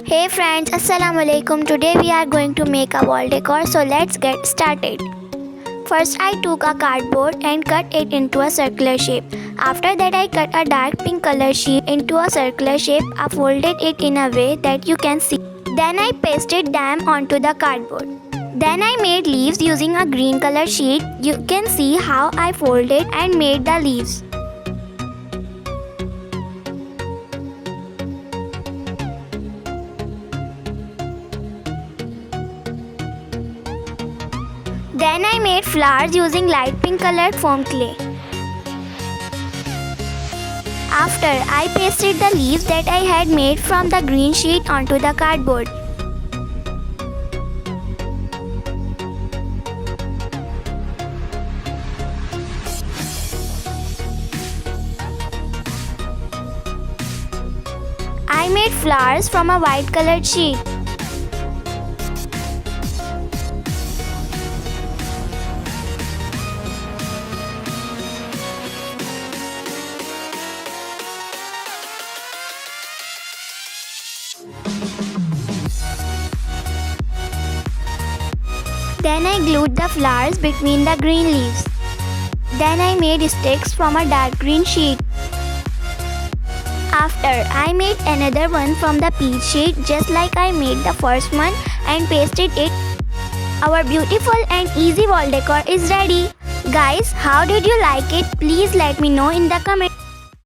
Hey friends, Assalamualaikum. Today we are going to make a wall decor, so let's get started. First I took a cardboard and cut it into a circular shape. After that I cut a dark pink color sheet into a circular shape. I folded it in a way that you can see. Then I pasted them onto the cardboard. Then I made leaves using a green color sheet. You can see how I folded and made the leaves. Then I made flowers using light pink colored foam clay. After, I pasted the leaves that I had made from the green sheet onto the cardboard. I made flowers from a white colored sheet. Then I glued the flowers between the green leaves. Then I made sticks from a dark green sheet. After, I made another one from the peach sheet just like I made the first one and pasted it. Our beautiful and easy wall decor is ready. Guys, how did you like it? Please let me know in the comments.